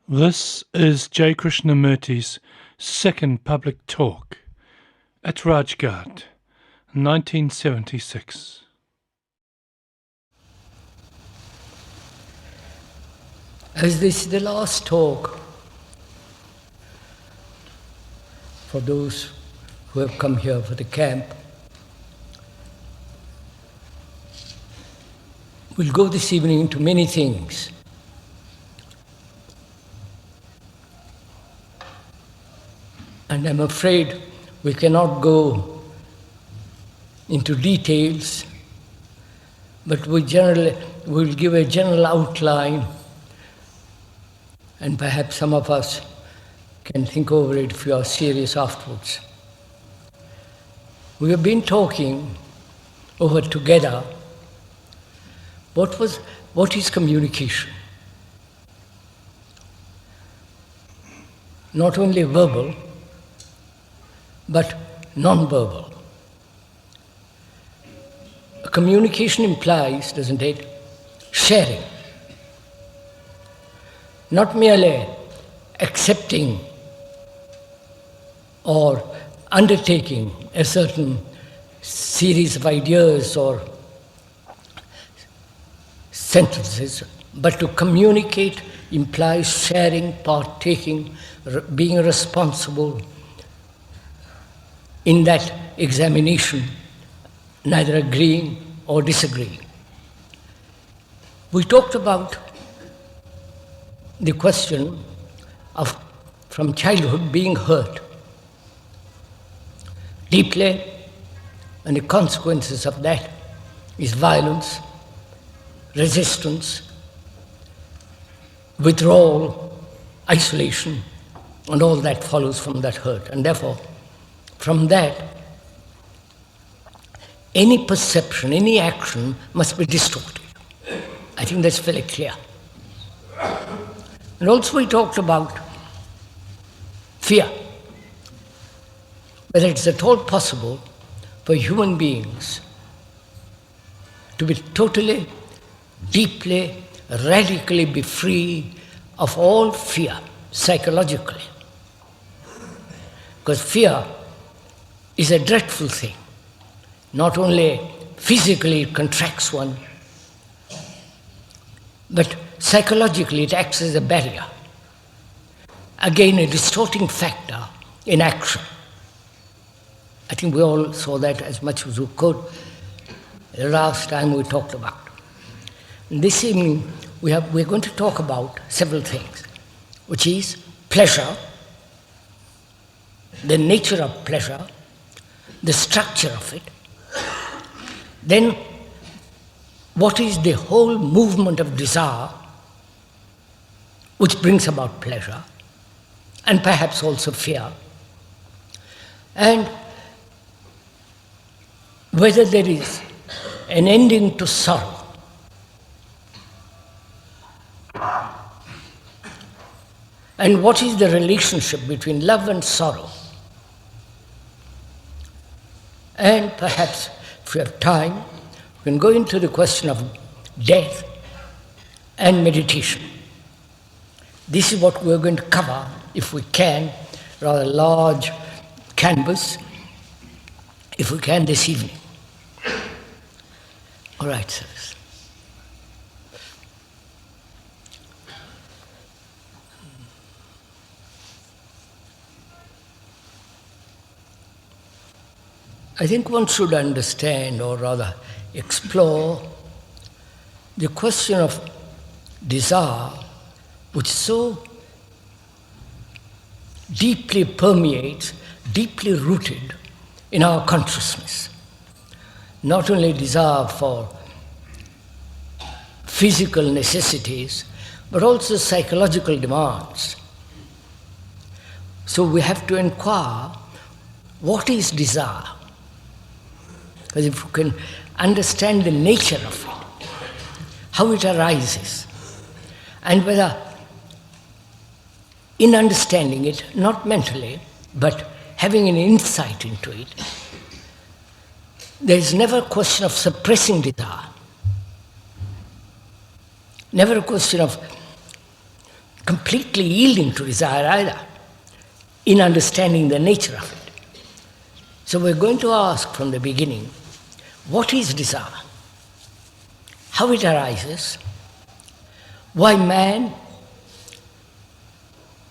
This is J. Krishnamurti's second public talk at Rajghat, 1976. As this is the last talk for those who have come here for the camp, we'll go this evening into many things. And I'm afraid we cannot go into details, but we'll give a general outline, and perhaps some of us can think over it if we are serious afterwards. We have been talking over together what is communication? Not only verbal, but non-verbal. Communication implies, doesn't it, sharing. Not merely accepting or undertaking a certain series of ideas or sentences, but to communicate implies sharing, partaking, being responsible in that examination, neither agreeing or disagreeing. We talked about the question of, from childhood, being hurt deeply, and the consequences of that is violence, resistance, withdrawal, isolation, and all that follows from that hurt. And therefore, from that, any perception, any action must be distorted. I think that's very clear. And also we talked about fear, whether it's at all possible for human beings to be totally, deeply, radically be free of all fear, psychologically. Because fear is a dreadful thing. Not only physically it contracts one, but psychologically it acts as a barrier. Again, a distorting factor in action. I think we all saw that as much as we could the last time we talked about. And this evening we're going to talk about several things, which is pleasure, the nature of pleasure, the structure of it, then what is the whole movement of desire which brings about pleasure, and perhaps also fear, and whether there is an ending to sorrow. And what is the relationship between love and sorrow? And perhaps, if we have time, we can go into the question of death and meditation. This is what we're going to cover, if we can, rather large canvas, if we can this evening. All right, sirs. I think one should understand, or rather explore, the question of desire, which so deeply permeates, deeply rooted in our consciousness. Not only desire for physical necessities, but also psychological demands. So we have to inquire, what is desire? Because if we can understand the nature of it, how it arises, and whether in understanding it, not mentally, but having an insight into it, there is never a question of suppressing desire, never a question of completely yielding to desire either, in understanding the nature of it. So we're going to ask from the beginning, what is desire? How it arises? Why man,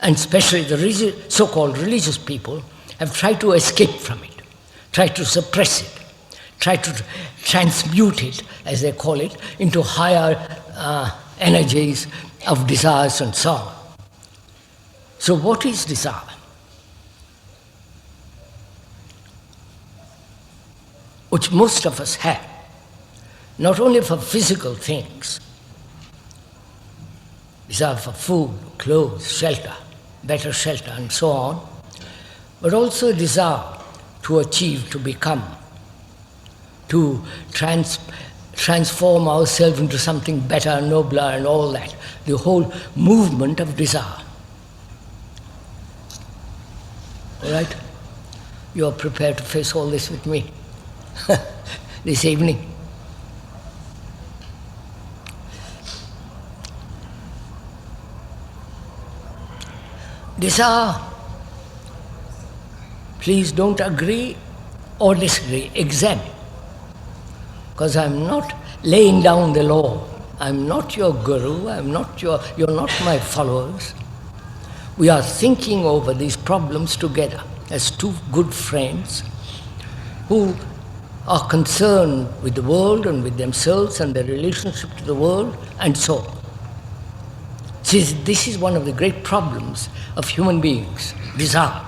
and especially the so-called religious people, have tried to escape from it, tried to suppress it, tried to transmute it, as they call it, into higher energies of desires and so on. So what is desire? Which most of us have, not only for physical things, desire for food, clothes, shelter, better shelter, and so on, but also a desire to achieve, to become, to transform ourselves into something better, nobler, and all that. The whole movement of desire. All right? You are prepared to face all this with me this evening. Desire, please don't agree or disagree, examine. Because I'm not laying down the law. I'm not your guru, you're not my followers. We are thinking over these problems together as two good friends who are concerned with the world and with themselves and their relationship to the world and so on. See, this is one of the great problems of human beings, desire,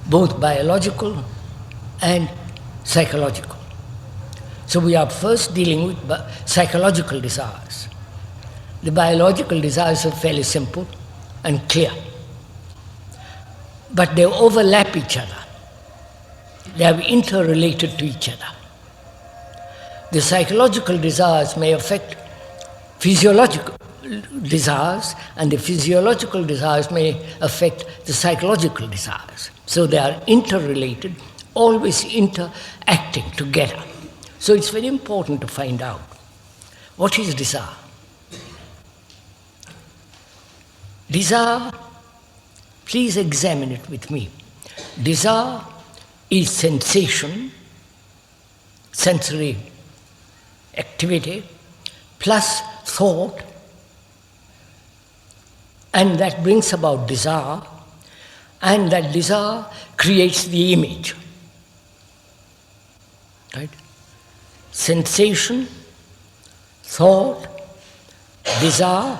both biological and psychological. So we are first dealing with psychological desires. The biological desires are fairly simple and clear, but they overlap each other. They are interrelated to each other. The psychological desires may affect physiological desires, and the physiological desires may affect the psychological desires. So they are interrelated, always interacting together. So it's very important to find out what is desire. Desire, please examine it with me. Desire is sensation, sensory activity, plus thought, and that brings about desire, and that desire creates the image. Right? Sensation, thought, desire,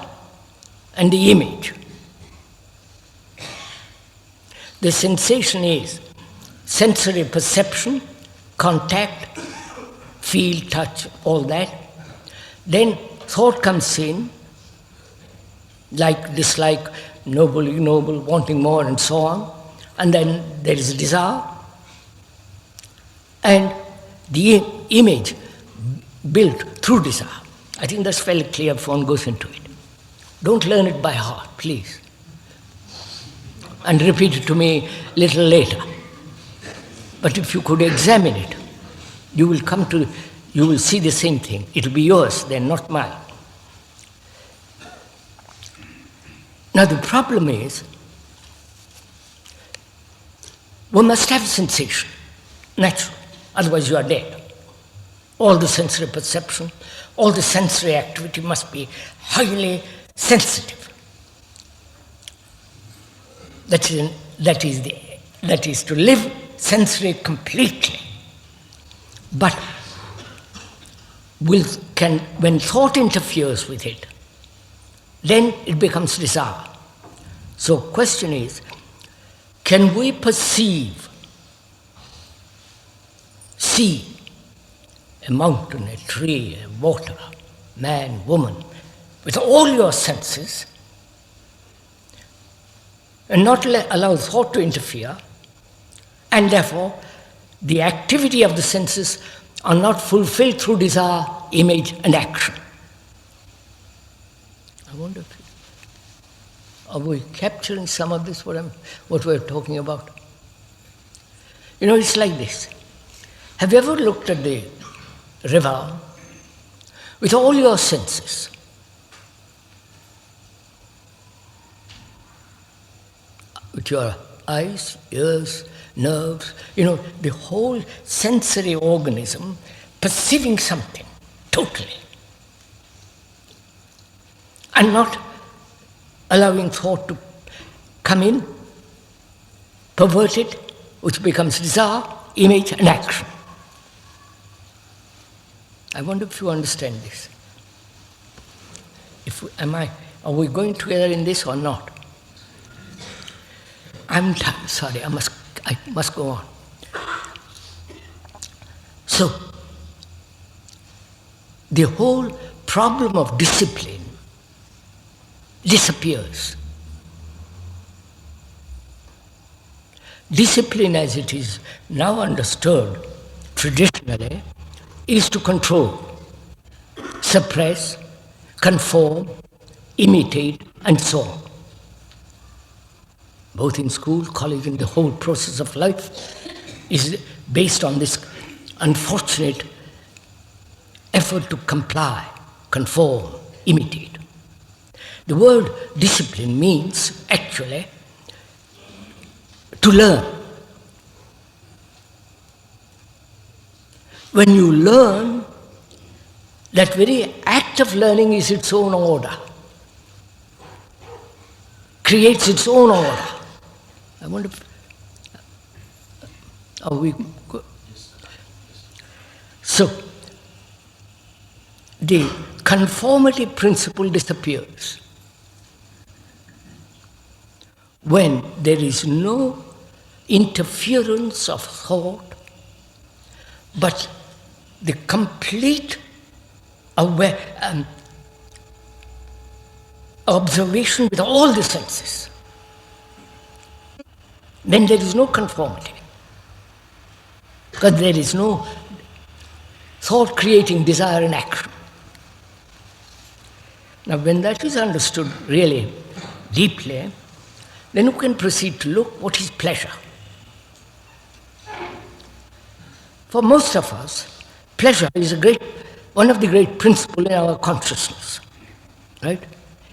and the image. The sensation is sensory perception, contact, feel, touch, all that. Then thought comes in, like, dislike, noble, ignoble, wanting more, and so on. And then there is desire, and the image built through desire. I think that's fairly clear if one goes into it. Don't learn it by heart, please. And repeat it to me a little later. But if you could examine it, you will see the same thing. It will be yours, then not mine. Now the problem is, one must have sensation, natural, otherwise you are dead. All the sensory perception, all the sensory activity must be highly sensitive. That is to live sensory completely. But when thought interferes with it, then it becomes desire. So question is, can we perceive, see a mountain, a tree, a water, man, woman, with all your senses, and not allow thought to interfere, and therefore the activity of the senses are not fulfilled through desire, image, and action? I wonder, are we capturing some of this, what we're talking about? You know, it's like this. Have you ever looked at the river with all your senses? with your eyes, ears, nerves, the whole sensory organism perceiving something totally, and not allowing thought to come in, pervert it, which becomes desire, image, and action. I wonder if you understand this. Are we going together in this or not? Sorry, I must go on. So, the whole problem of discipline disappears. Discipline, as it is now understood traditionally, is to control, suppress, conform, imitate, and so on. Both in school, college, and the whole process of life is based on this unfortunate effort to comply, conform, imitate. The word discipline means actually to learn. When you learn, that very act of learning is its own order, creates its own order. I wonder if, are we good? So, the conformity principle disappears when there is no interference of thought, but the complete observation with all the senses. Then there is no conformity, because there is no thought creating desire and action. Now, when that is understood really deeply, then you can proceed to look what is pleasure. For most of us, pleasure is one of the great principles in our consciousness. Right?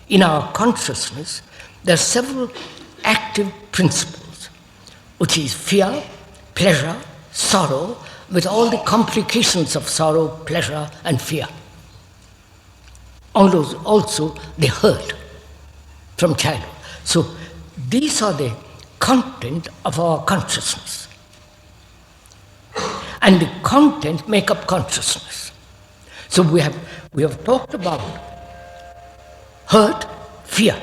In our consciousness, there are several active principles, which is fear, pleasure, sorrow, with all the complications of sorrow, pleasure, and fear. Also the hurt from childhood. So these are the content of our consciousness. And the content make up consciousness. So we have talked about hurt, fear.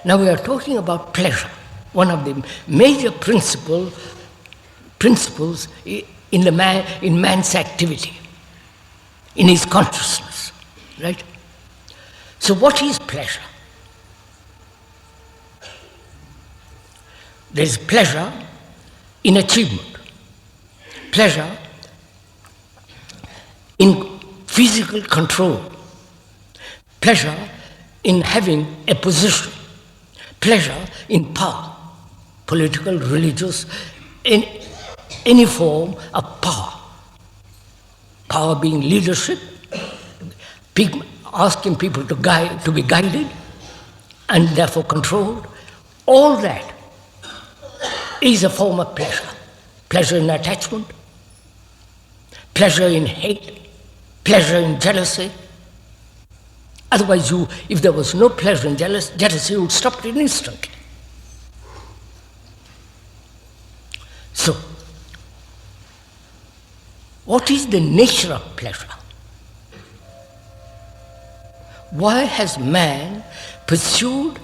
Now we are talking about pleasure, one of the major principles in man's activity, in his consciousness, right? So what is pleasure? There is pleasure in achievement, pleasure in physical control, pleasure in having a position, pleasure in power, political, religious, in any form of power. Power being leadership, asking people to be guided and therefore controlled. All that is a form of pleasure. Pleasure in attachment, pleasure in hate, pleasure in jealousy. Otherwise, if there was no pleasure in jealousy, you would stop it instantly. So, what is the nature of pleasure? Why has man pursued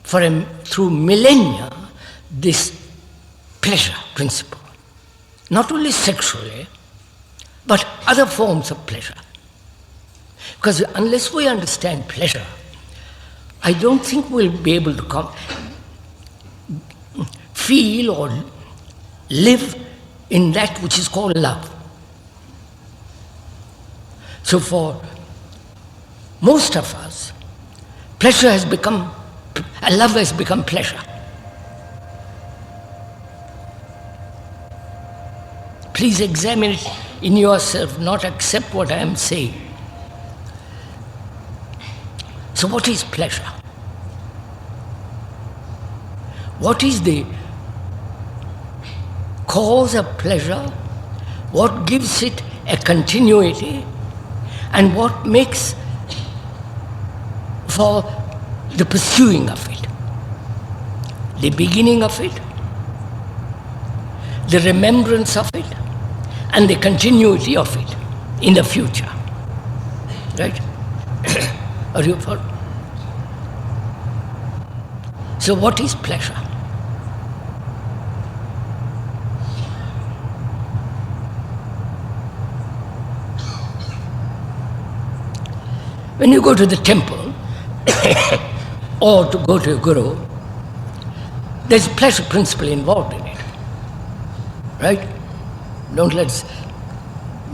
through millennia this pleasure principle? Not only sexually, but other forms of pleasure. Because unless we understand pleasure, I don't think we'll be able to feel or live in that which is called love. So for most of us, love has become pleasure. Please examine it in yourself, not accept what I am saying. So what is pleasure? What is the cause of pleasure? What gives it a continuity? And what makes for the pursuing of it? The beginning of it, the remembrance of it, and the continuity of it in the future. Right? Are you following? So what is pleasure? When you go to the temple or to go to a guru, there's a pleasure principle involved in it. Right? Don't let's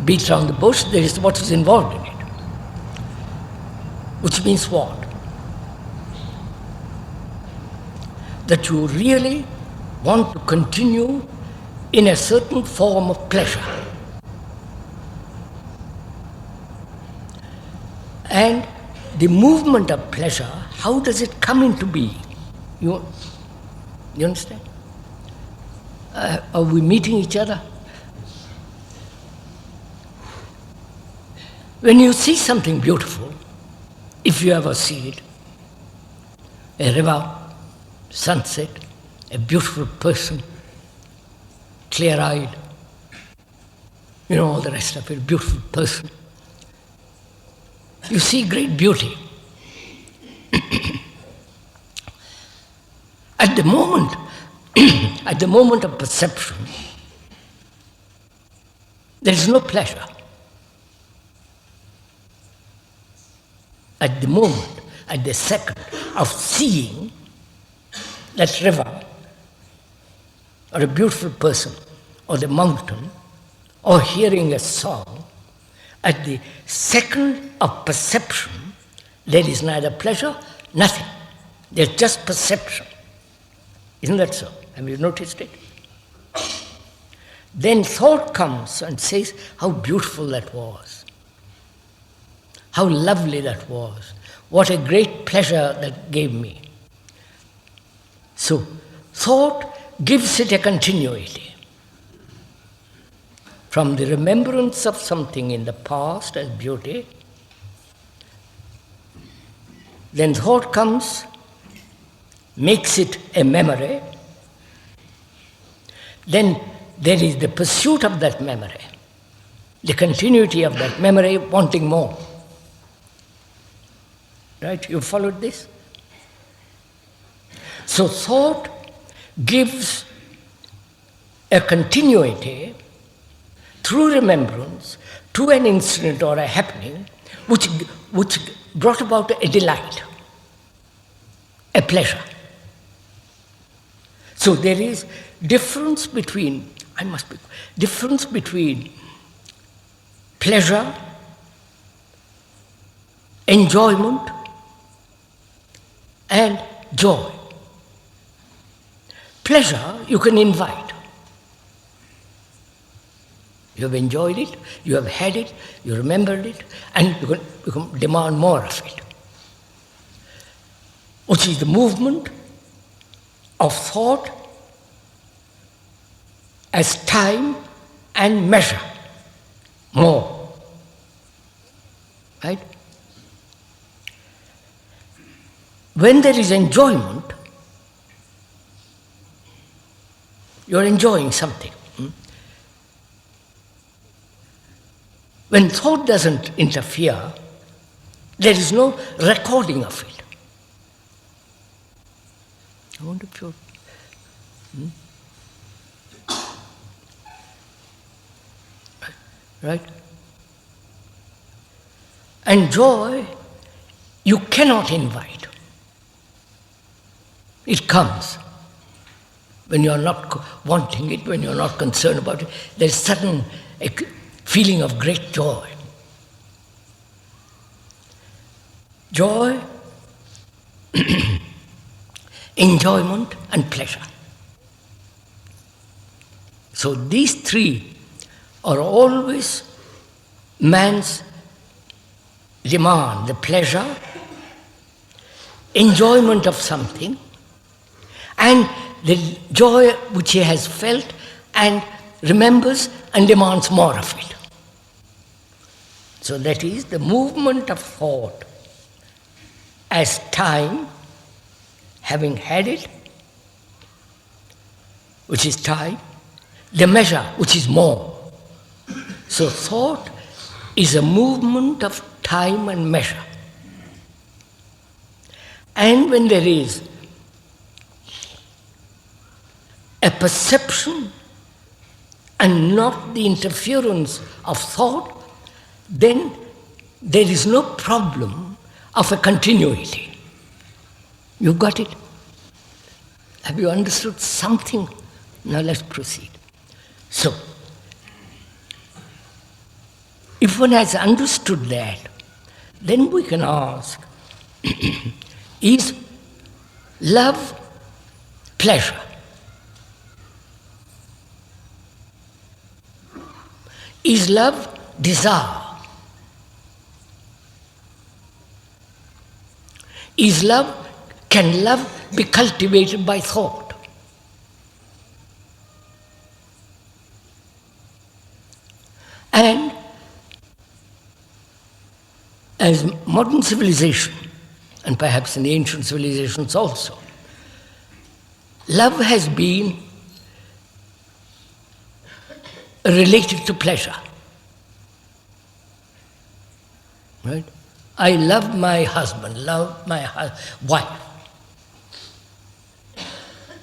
beat around the bush. There is what is involved in it. Which means what? That you really want to continue in a certain form of pleasure. And the movement of pleasure, how does it come into being? You understand? Are we meeting each other? When you see something beautiful, if you ever see it, a river, sunset, a beautiful person, clear-eyed, all the rest of it, beautiful person, you see great beauty. At the moment of perception, there is no pleasure. At the moment, at the second of seeing that river, or a beautiful person, or the mountain, or hearing a song, at the second of perception, there is neither pleasure, nothing. There's just perception. Isn't that so? Have you noticed it? Then thought comes and says, how beautiful that was. How lovely that was. What a great pleasure that gave me. So, thought gives it a continuity. From the remembrance of something in the past as beauty, then thought comes, makes it a memory, then there is the pursuit of that memory, the continuity of that memory, wanting more. Right? You followed this? So thought gives a continuity through remembrance to an incident or a happening which brought about a delight, a pleasure. So there is difference between pleasure, enjoyment, and joy. Pleasure you can invite. You have enjoyed it, you have had it, you remembered it, and you can demand more of it. Which is the movement of thought as time and measure. More. Right? When there is enjoyment, you are enjoying something. When thought doesn't interfere, there is no recording of it. I wonder if you're... Right? And joy, you cannot invite. It comes. When you are not wanting it, when you are not concerned about it, there is sudden feeling of great joy. Joy, enjoyment, and pleasure. So these three are always man's demand: the pleasure, enjoyment of something, and the joy which he has felt and remembers and demands more of it. So that is the movement of thought as time, having had it, which is time, the measure, which is more. So thought is a movement of time and measure. And when there is a perception and not the interference of thought, then there is no problem of a continuity. You got it? Have you understood something? Now let's proceed. So, if one has understood that, then we can ask, is love pleasure? Is love desire? Can love be cultivated by thought? And as modern civilization, and perhaps in the ancient civilizations also, love has been related to pleasure. Right? I love my husband, love my wife.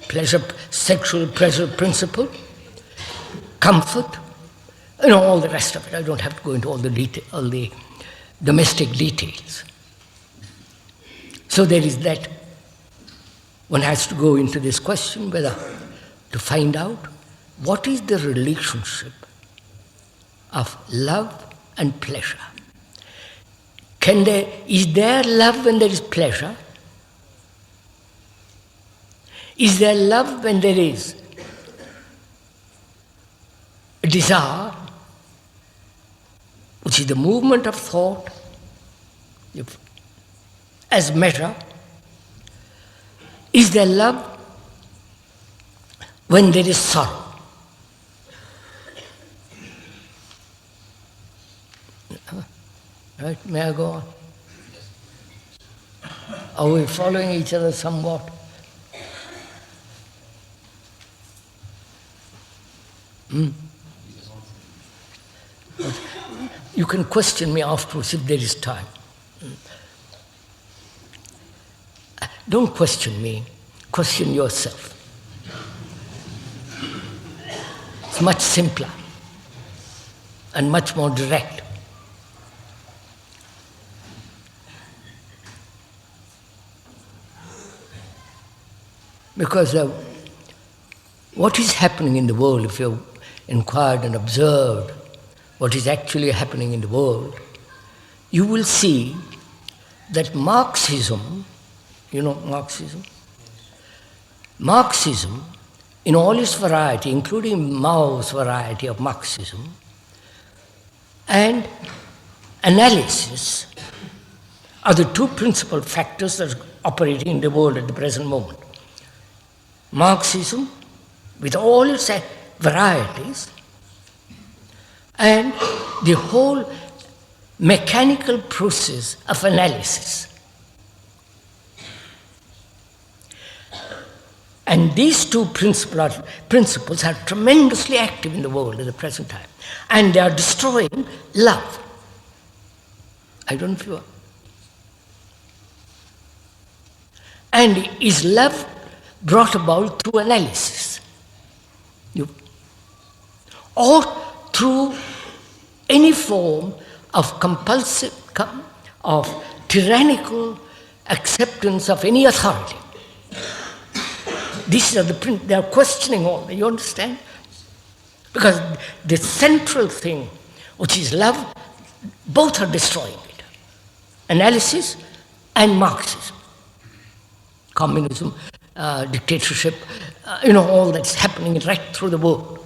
Pleasure, sexual pleasure principle, comfort, all the rest of it. I don't have to go into all the domestic details. So there is that. One has to go into this question whether to find out what is the relationship of love and pleasure. Is there love when there is pleasure? Is there love when there is a desire, which is the movement of thought as measure? Is there love when there is sorrow? Right? May I go on? Are we following each other somewhat? You can question me afterwards if there is time. Don't question me, question yourself. It's much simpler and much more direct. Because what is happening in the world, if you've inquired and observed what is actually happening in the world, you will see that Marxism, Marxism? Marxism, in all its variety, including Mao's variety of Marxism, and analysis are the two principal factors that are operating in the world at the present moment. Marxism, with all its varieties, and the whole mechanical process of analysis. And these two principles are tremendously active in the world at the present time. And they are destroying love. I don't know if you are. And is love brought about through analysis? Or through any form of compulsive, of tyrannical acceptance of any authority. These are they are questioning all, you understand? Because the central thing, which is love, both are destroying it. Analysis and Marxism. Communism, dictatorship, all that's happening right through the world.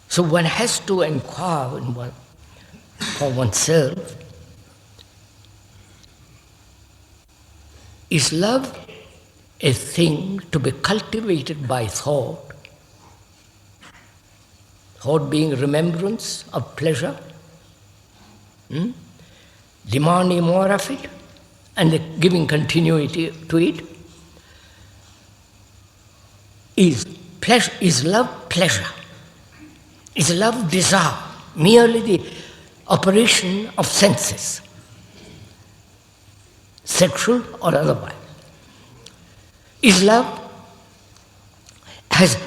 So one has to inquire for oneself, is love a thing to be cultivated by thought, thought being remembrance of pleasure, demanding more of it, and giving continuity to it, is love pleasure, is love desire, merely the operation of senses, sexual or otherwise. Is love,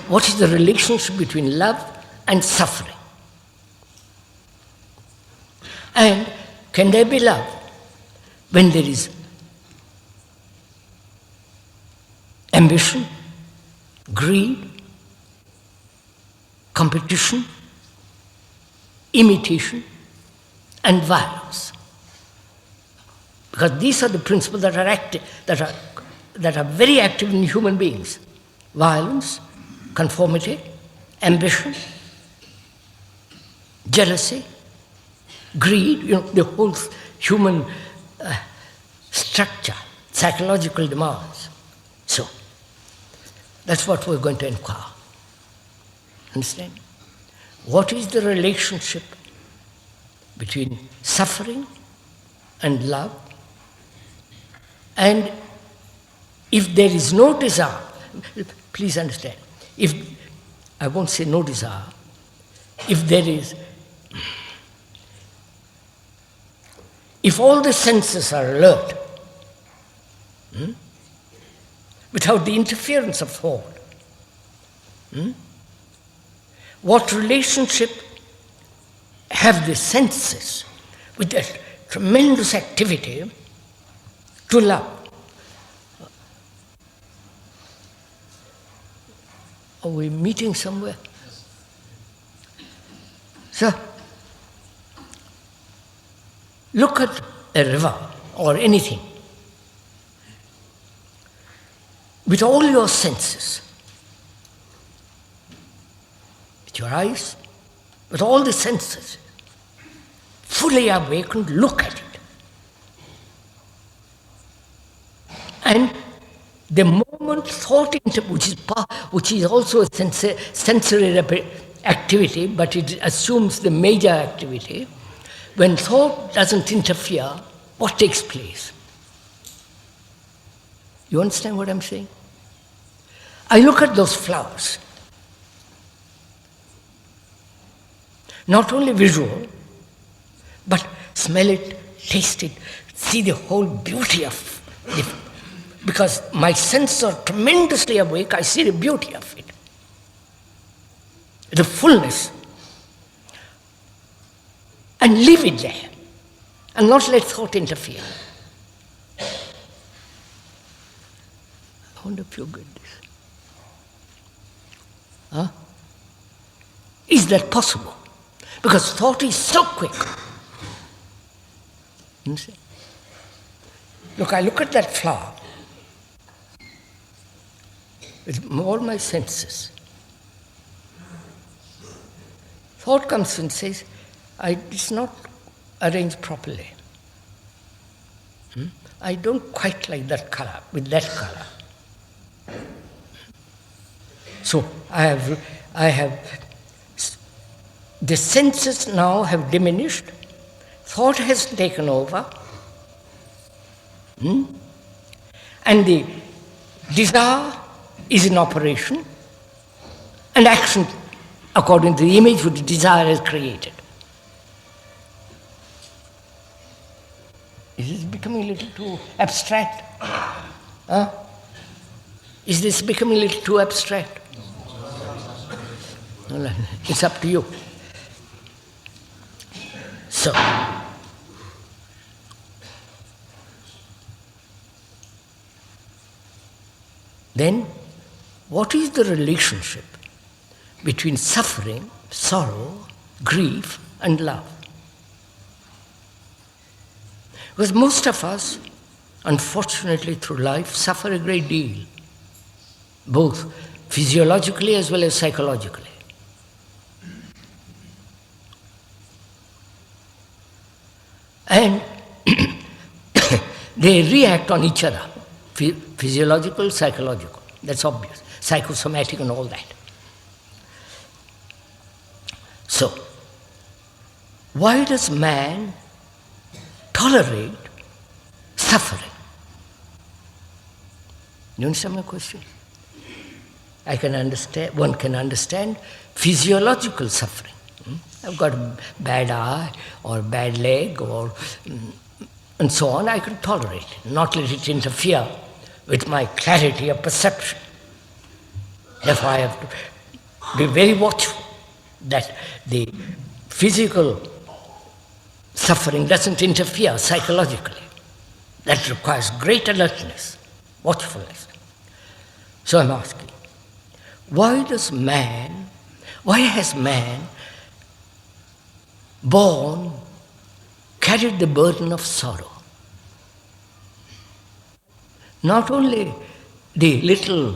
what is the relationship between love and suffering? And can there be love when there is ambition, greed, competition, imitation, and violence? Because these are the principles that are active, that are very active in human beings. Violence, conformity, ambition, jealousy, greed, the whole human structure, psychological demands. So, that's what we're going to inquire. Understand? What is the relationship between suffering and love? And if there is no desire, please understand, I won't say no desire, if all the senses are alert, without the interference of thought, what relationship have the senses with that tremendous activity to love? Are we meeting somewhere? So, look at a river or anything with all your senses, with your eyes, with all the senses, fully awakened, look at it. And the moment thought which is also a sensory activity, but it assumes the major activity, when thought doesn't interfere, what takes place? You understand what I'm saying? I look at those flowers, not only visual, but smell it, taste it, see the whole beauty of it. Because my senses are tremendously awake, I see the beauty of it, the fullness, and leave it there, and not let thought interfere. I wonder if you get this. Huh? Is that possible? Because thought is so quick. You see? Look, I look at that flower with all my senses. Thought comes and says, it's not arranged properly. I don't quite like that color, with that color. So the senses now have diminished, thought has taken over, and the desire is in operation, and action according to the image which the desire has created. Is this becoming a little too abstract? Huh? Is this becoming a little too abstract? Well, it's up to you. So, then, what is the relationship between suffering, sorrow, grief, and love? Because most of us, unfortunately through life, suffer a great deal, both physiologically as well as psychologically. And they react on each other, Physiological, psychological, that's obvious. Psychosomatic and all that. So, why does man tolerate suffering? You understand my question? One can understand physiological suffering. I've got a bad eye or bad leg or and so on, I can tolerate it, not let it interfere with my clarity of perception. Therefore, I have to be very watchful that the physical suffering doesn't interfere psychologically. That requires great alertness, watchfulness. So I'm asking, why has man born, carried the burden of sorrow? Not only the little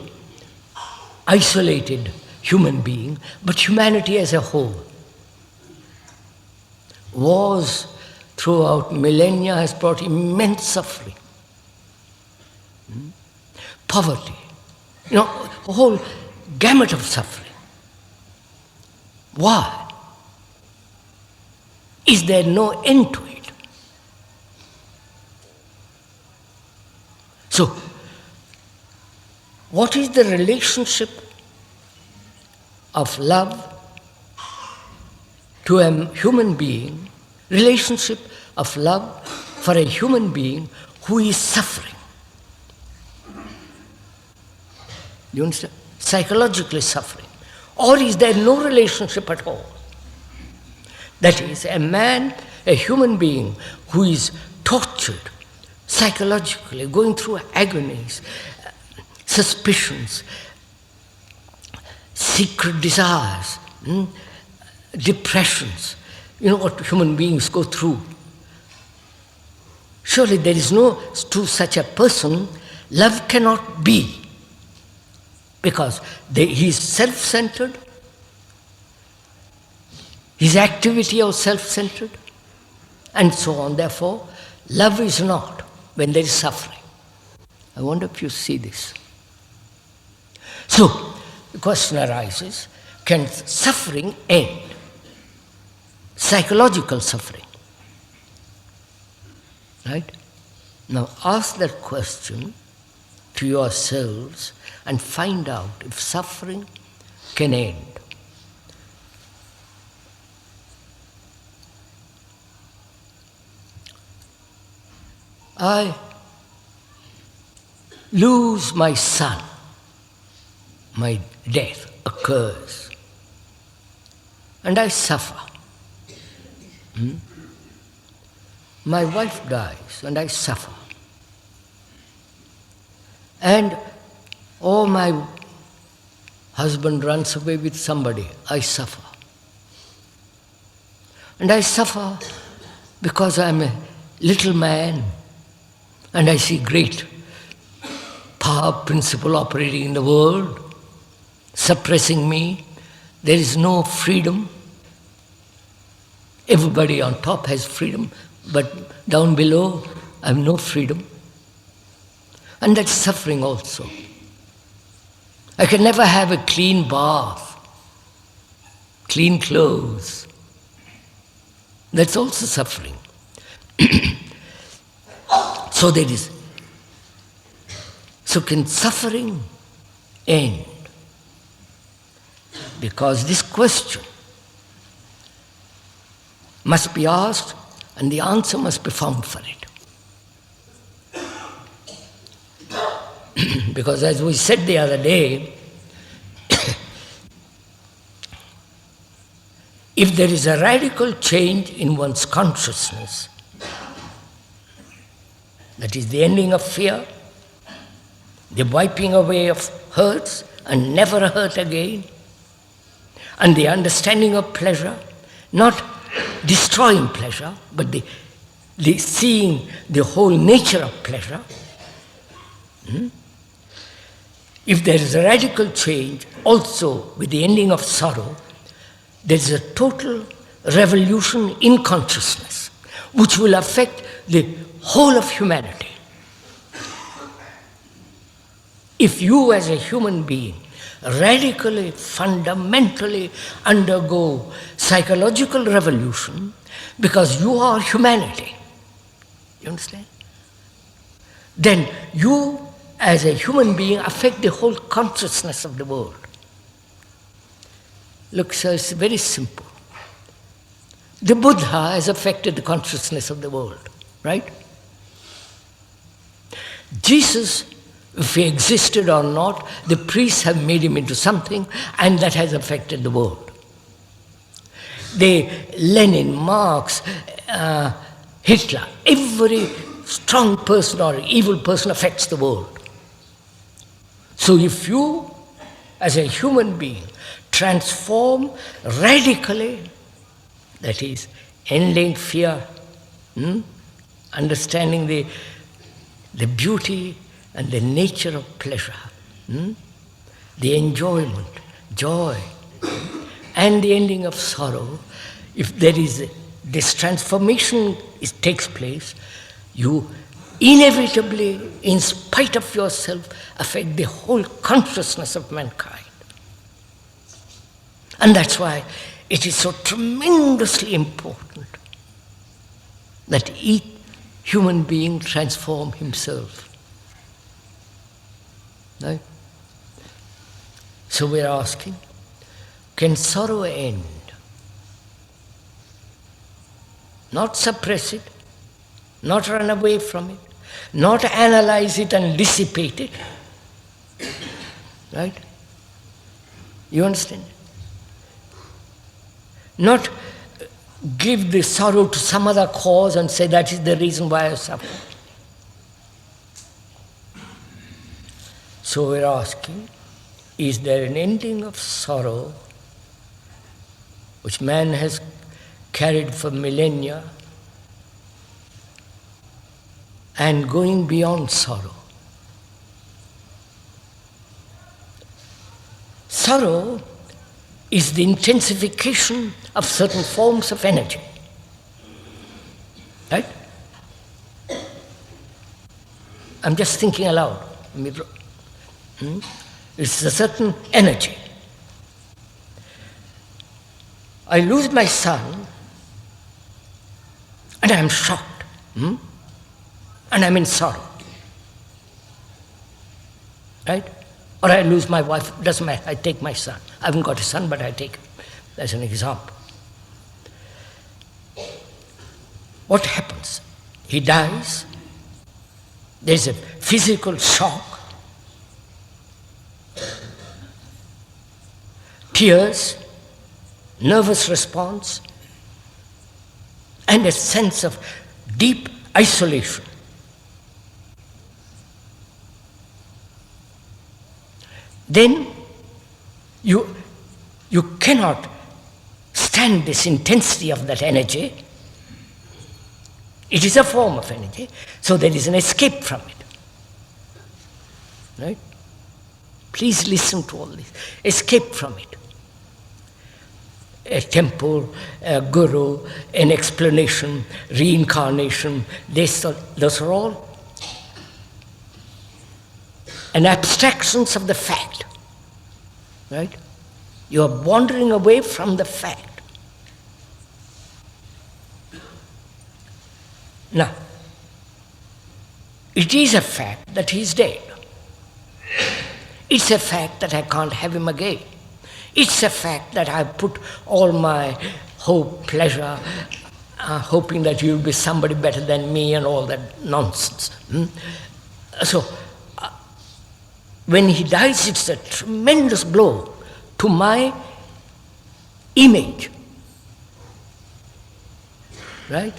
isolated human being, but humanity as a whole. Wars throughout millennia has brought immense suffering. Poverty, a whole gamut of suffering. Why? Is there no end to it? So, what is the relationship of love to a human being, relationship of love for a human being who is suffering? You understand? Psychologically suffering. Or is there no relationship at all? That is, a human being who is tortured psychologically, going through agonies, suspicions, secret desires, depressions, what human beings go through. Surely there is to such a person, love cannot be, because he is self-centered, his activity is self-centered, and so on. Therefore, love is not when there is suffering. I wonder if you see this. So, the question arises, can suffering end? Psychological suffering. Right? Now ask that question to yourselves and find out if suffering can end. I lose my son, my death occurs, and I suffer. My wife dies, and I suffer. And my husband runs away with somebody, I suffer. And I suffer because I'm a little man, and I see great power principle operating in the world, suppressing me. There is no freedom. Everybody on top has freedom, but down below I have no freedom. And that's suffering also. I can never have a clean bath, clean clothes. That's also suffering. So can suffering end? Because this question must be asked and the answer must be found for it. Because as we said the other day, if there is a radical change in one's consciousness, that is the ending of fear, the wiping away of hurts and never hurt again, and the understanding of pleasure, not destroying pleasure, but the seeing the whole nature of pleasure. If there is a radical change, also with the ending of sorrow, there is a total revolution in consciousness, which will affect the whole of humanity. if you as a human being radically, fundamentally undergo psychological revolution, because you are humanity, you understand? Then you as a human being affect the whole consciousness of the world. Look, sir, it's very simple. The Buddha has affected the consciousness of the world, right? Jesus, if he existed or not, the priests have made him into something, and that has affected the world. Lenin, Marx, Hitler, every strong person or evil person affects the world. So if you, as a human being, transform radically, that is, ending fear, understanding the beauty and the nature of pleasure, the enjoyment, joy, and the ending of sorrow, if there is this transformation takes place, you inevitably, in spite of yourself, affect the whole consciousness of mankind. And that's why it is so tremendously important that each human being transform himself. Right? So we are asking, can sorrow end? Not suppress it, not run away from it, not analyze it and dissipate it. Right? You understand? Not give the sorrow to some other cause and say that is the reason why I suffer. So we're asking, is there an ending of sorrow which man has carried for millennia and going beyond sorrow? Sorrow is the intensification of certain forms of energy. Right? I'm just thinking aloud. It's a certain energy. I lose my son and I'm shocked. And I'm in sorrow. Right? Or I lose my wife, doesn't matter, I take my son. I haven't got a son, but I take him. That's an example. What happens? He dies. There's a physical shock. Tears, nervous response, and a sense of deep isolation. Then you cannot stand this intensity of that energy. It is a form of energy, so there is an escape from it. Right? Please listen to all this. Escape from it. A temple, a guru, an explanation, reincarnation, those are all and abstractions of the fact. Right? You are wandering away from the fact. Now, it is a fact that he is dead. It's a fact that I can't have him again. It's a fact that I put all my hope, pleasure, hoping that you'll be somebody better than me and all that nonsense. So, when he dies, it's a tremendous blow to my image. Right?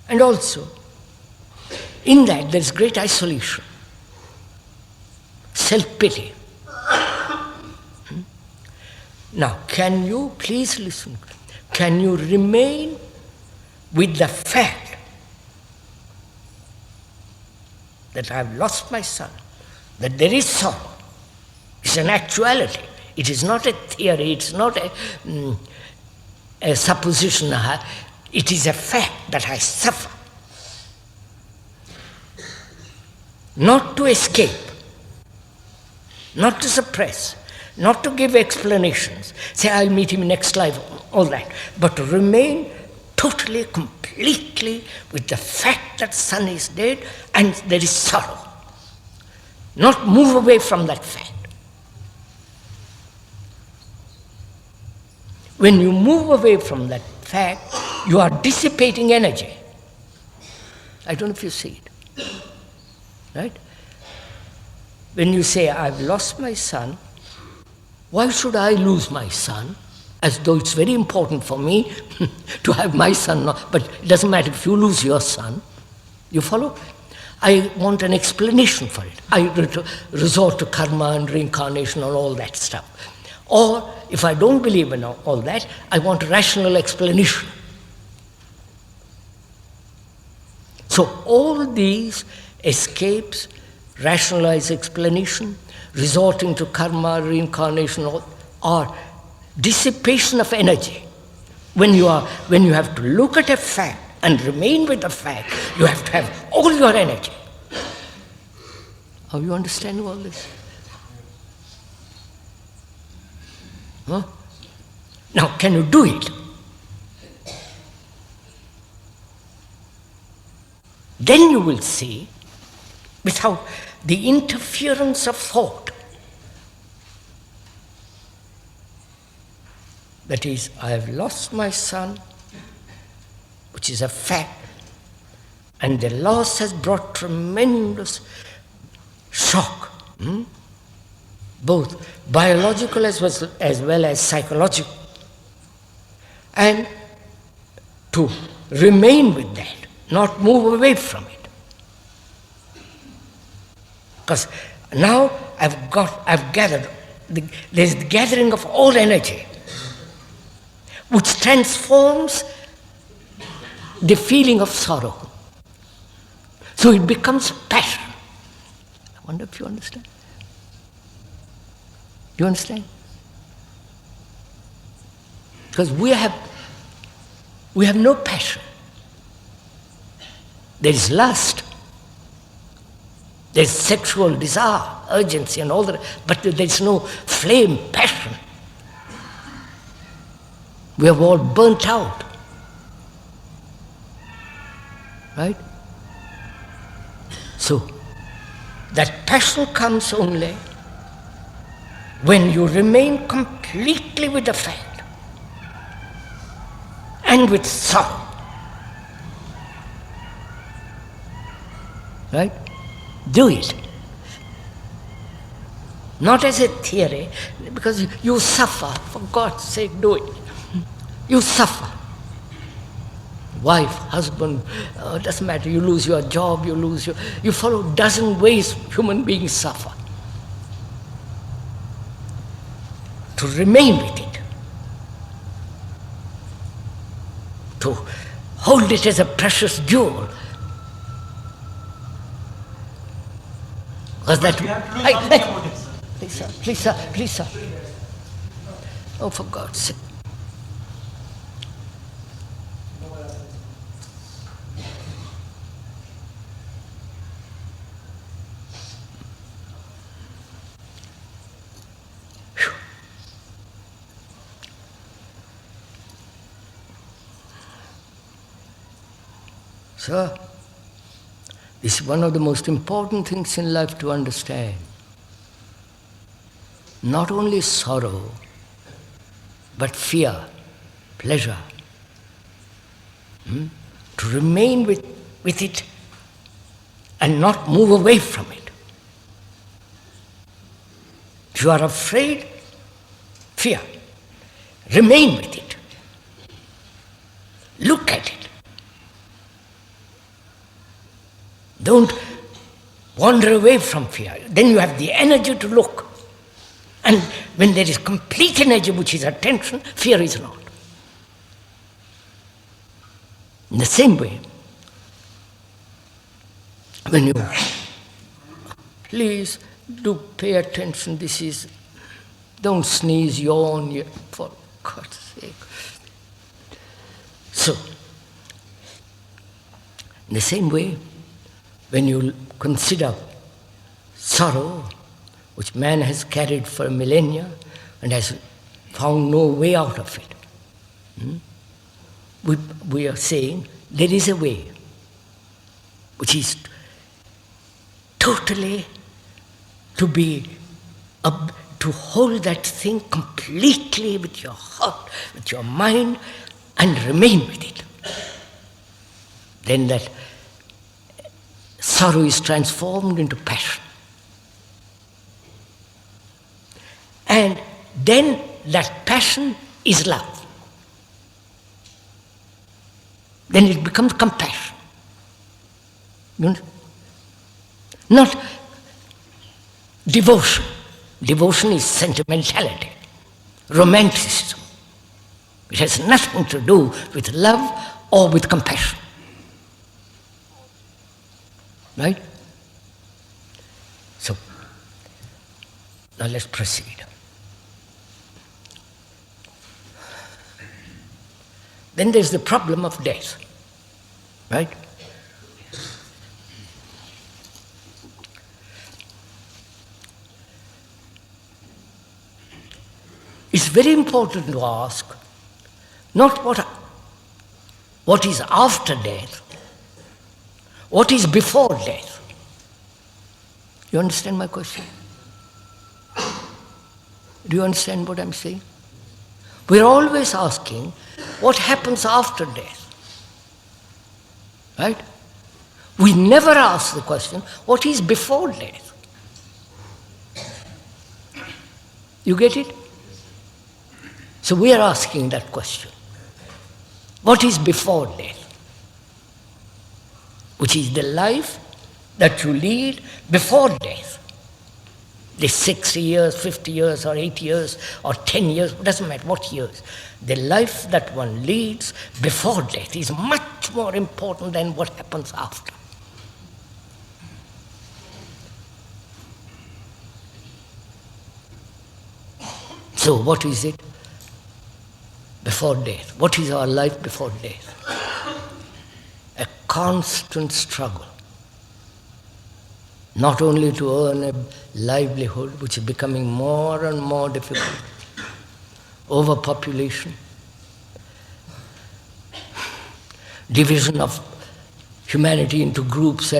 And also, in that there's great isolation, self-pity. Now, can you, please listen, can you remain with the fact that I've lost my son, that there is sorrow? It's an actuality. It is not a theory, it's not a supposition. It is a fact that I suffer. not to escape, not to suppress, not to give explanations, say I'll meet him next life, all that, but to remain totally, completely with the fact that son is dead and there is sorrow. Not move away from that fact. When you move away from that fact, you are dissipating energy. I don't know if you see it. Right? When you say, I've lost my son, why should I lose my son? As though it's very important for me to have my son, but it doesn't matter if you lose your son. You follow? I want an explanation for it. I resort to karma and reincarnation and all that stuff. Or, if I don't believe in all that, I want a rational explanation. So all these escapes, rationalized explanation, resorting to karma, reincarnation, are dissipation of energy. When you have to look at a fact and remain with the fact, you have to have all your energy. Are you understanding all this? Huh? Now, can you do it? Then you will see without the interference of thought. That is, I have lost my son, which is a fact, and the loss has brought tremendous shock, both biological as well as psychological. And to remain with that, not move away from it. Because now I've gathered, there's the gathering of all energy, which transforms the feeling of sorrow. So it becomes passion. I wonder if you understand. You understand? Because we have no passion. There is lust. There is sexual desire, urgency and all that, but there is no flame, passion. We have all burnt out. Right? So, that passion comes only when you remain completely with the fact and with sorrow. Right? Do it. Not as a theory, because you suffer. For God's sake, do it. You suffer. Wife, husband, doesn't matter. You lose your job, you follow dozen ways human beings suffer. To remain with it. To hold it as a precious jewel. Because that... Please, sir. Oh, for God's sake. Sir, this is one of the most important things in life to understand. Not only sorrow, but fear, pleasure. To remain with it and not move away from it. If you are afraid, fear. Remain with it. Look at it. Don't wander away from fear. Then you have the energy to look. And when there is complete energy, which is attention, fear is not. In the same way, when you... Please do pay attention. This is... Don't sneeze, yawn, for God's sake. So, in the same way, when you consider sorrow which man has carried for millennia and has found no way out of it. We are saying there is a way which is totally to hold that thing completely with your heart, with your mind, and remain with it. Then that sorrow is transformed into passion. And then that passion is love. Then it becomes compassion. You know? Not devotion. Devotion is sentimentality, romanticism. It has nothing to do with love or with compassion. Right? So, now let's proceed. Then there's the problem of death. Right? It's very important to ask not what is after death, what is before death. You understand my question? Do you understand what I'm saying? We're always asking what happens after death. Right? We never ask the question, what is before death? You get it? So we are asking that question. What is before death? Which is the life that you lead before death. The 60 years, 50 years, or 8 years, or 10 years, doesn't matter what years. The life that one leads before death is much more important than what happens after. So what is it? Before death. What is our life before death? A constant struggle. Not only to earn a livelihood, which is becoming more and more difficult. Overpopulation. Division of humanity into groups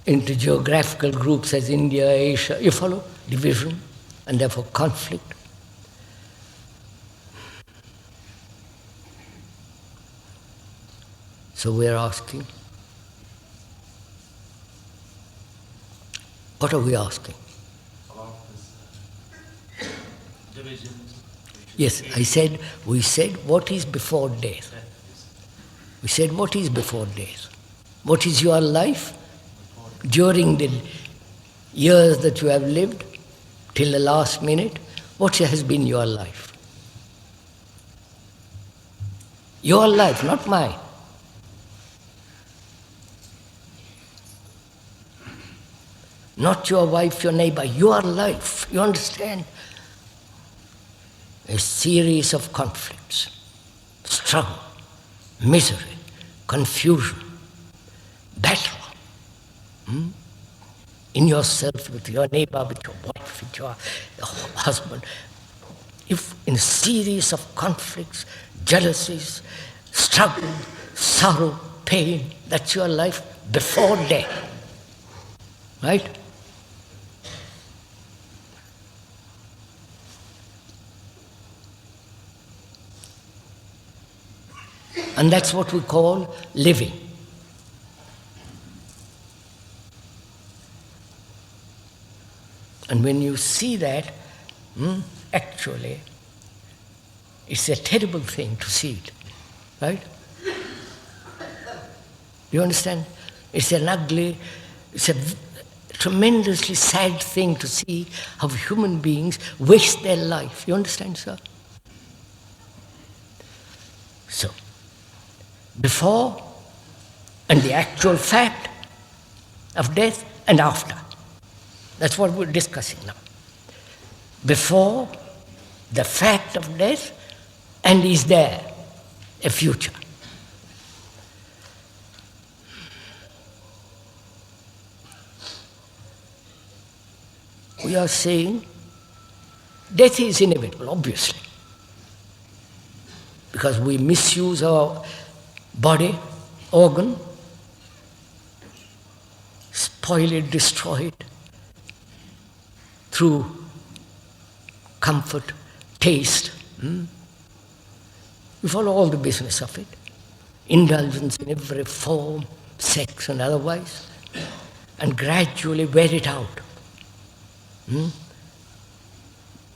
into geographical groups as India, Asia. You follow? Division, and therefore conflict. So we are asking, what are we asking? About this divisions. Yes, we said what is before death? We said what is before death? What is your life during the years that you have lived till the last minute? What has been your life? Your life, not mine. Not your wife, your neighbor, your life. You understand? A series of conflicts, struggle, misery, confusion, battle. In yourself, with your neighbor, with your wife, with your husband. If in a series of conflicts, jealousies, struggle, sorrow, pain, that's your life before death. Right? And that's what we call living. And when you see that, actually, it's a terrible thing to see it. Right? You understand? It's a tremendously sad thing to see how human beings waste their life. You understand, sir? So, before and the actual fact of death and after. That's what we're discussing now. Before the fact of death, and is there a future? we are saying death is inevitable, obviously, because we misuse our body, organ, spoil it, destroy it through comfort, taste. We follow all the business of it. Indulgence in every form, sex and otherwise, and gradually wear it out.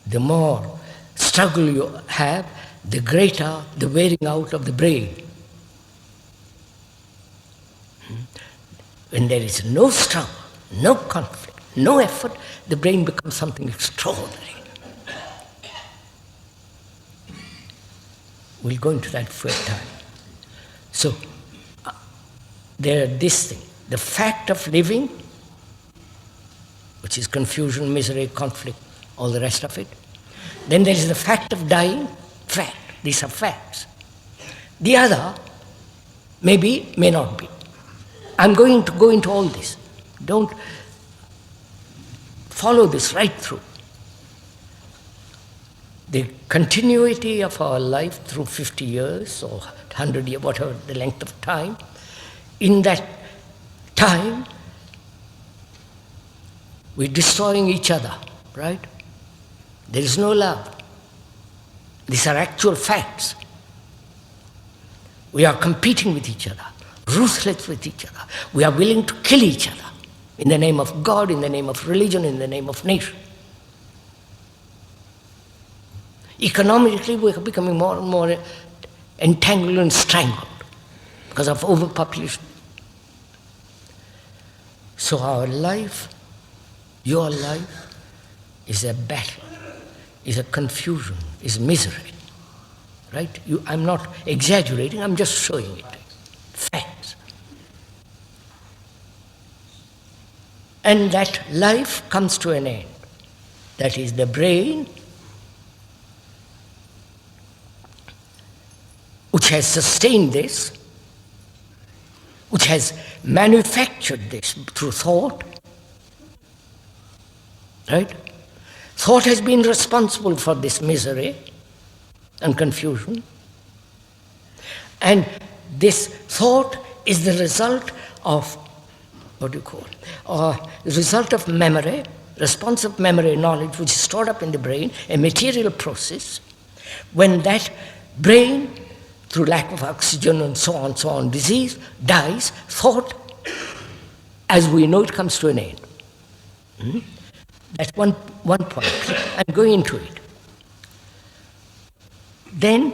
The more struggle you have, the greater the wearing out of the brain. When there is no struggle, no conflict, no effort, the brain becomes something extraordinary. We'll go into that for a time. So, there are this thing, the fact of living, which is confusion, misery, conflict, all the rest of it. Then there is the fact of dying, fact. These are facts. The other may be, may not be. I'm going to go into all this. Don't follow this right through. The continuity of our life through 50 years or 100 years, whatever the length of time, in that time, we're destroying each other, right? There is no love. These are actual facts. We are competing with each other, ruthless with each other. We are willing to kill each other in the name of God, in the name of religion, in the name of nation. Economically, we are becoming more and more entangled and strangled because of overpopulation. So our life, your life, is a battle, is a confusion, is misery. Right? I'm not exaggerating, I'm just showing it. Facts. And that life comes to an end. That is the brain, which has sustained this, which has manufactured this through thought, right? Thought has been responsible for this misery and confusion. And this thought is the result of, the result of memory, responsive memory knowledge, which is stored up in the brain, a material process. When that brain, through lack of oxygen and so on, disease, dies, thought, as we know it, comes to an end. That's one point. I'm going into it. Then,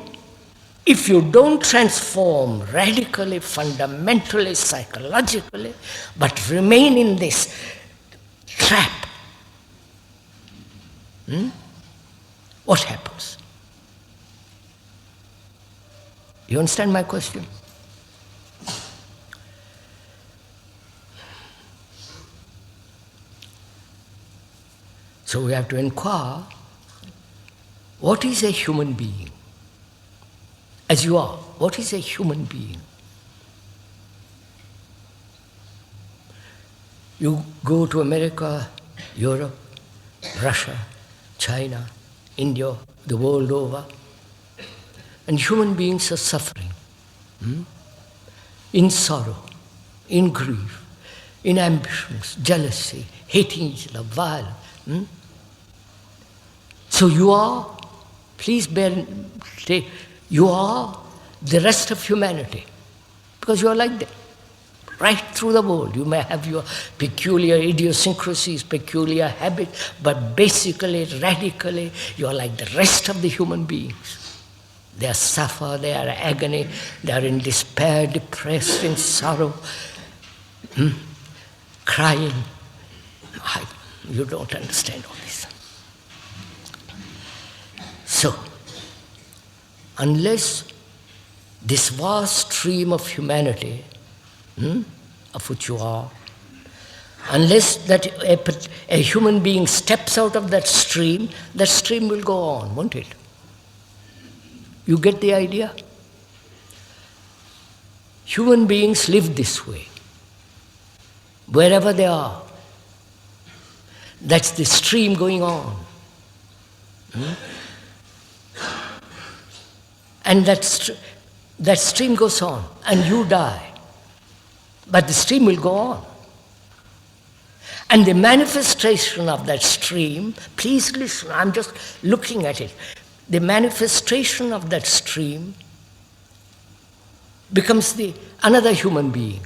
if you don't transform radically, fundamentally, psychologically, but remain in this trap, what happens? You understand my question? So we have to inquire, what is a human being? As you are, what is a human being? You go to America, Europe, Russia, China, India, the world over, and human beings are suffering in sorrow, in grief, in ambitions, jealousy, hating each other, violence. So you are, please you are the rest of humanity, because you are like that. Right through the world, you may have your peculiar idiosyncrasies, peculiar habits, but basically, radically, you are like the rest of the human beings. They are suffer, they are agony, they are in despair, depressed, in sorrow, crying. You don't understand all this. So, unless this vast stream of humanity, of which you are, unless that a human being steps out of that stream will go on, won't it? You get the idea? Human beings live this way, wherever they are. That's the stream going on. And that stream goes on, and you die. But the stream will go on. And the manifestation of that stream, please listen, I'm just looking at it. The manifestation of that stream becomes another human being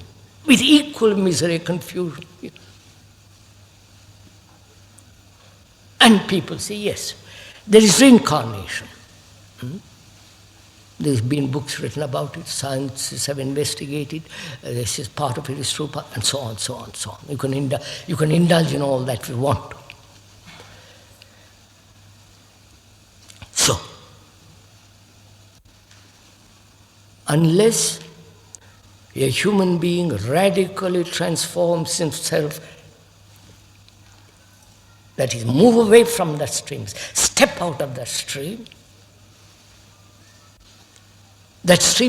with equal misery, confusion. And people say, yes, there is reincarnation. There's been books written about it, scientists have investigated, this is part of it is true, and so on, so on, so on. You can indulge in all that you want to. So, unless a human being radically transforms himself, that is, move away from that stream, step out of that stream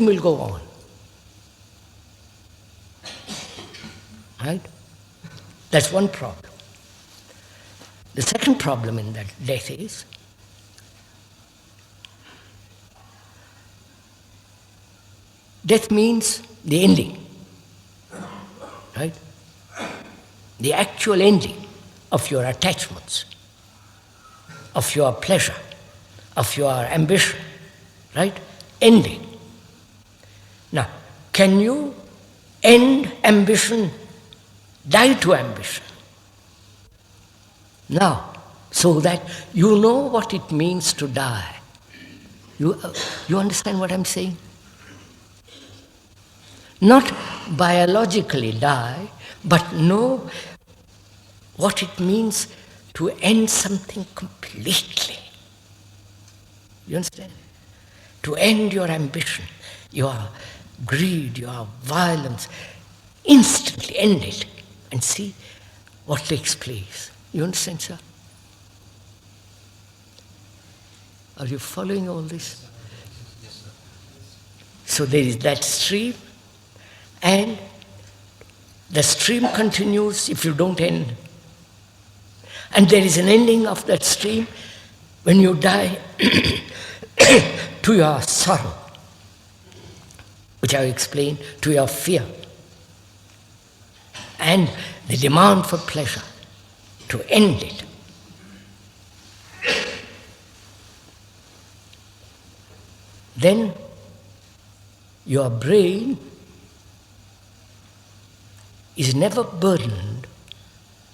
will go on. Right? That's one problem. The second problem in that death is death means the ending. Right? The actual ending of your attachments, of your pleasure, of your ambition. Right? Ending. Now, can you end ambition, die to ambition? Now, so that you know what it means to die. You understand what I'm saying? Not biologically die, but know what it means to end something completely. You understand? To end your ambition, your greed, your violence, instantly end it and see what takes place. You understand, sir? Are you following all this? Yes, sir. So there is that stream, and the stream continues if you don't end. And there is an ending of that stream when you die to your sorrow, which I explained, to your fear, and the demand for pleasure, to end it. Then your brain is never burdened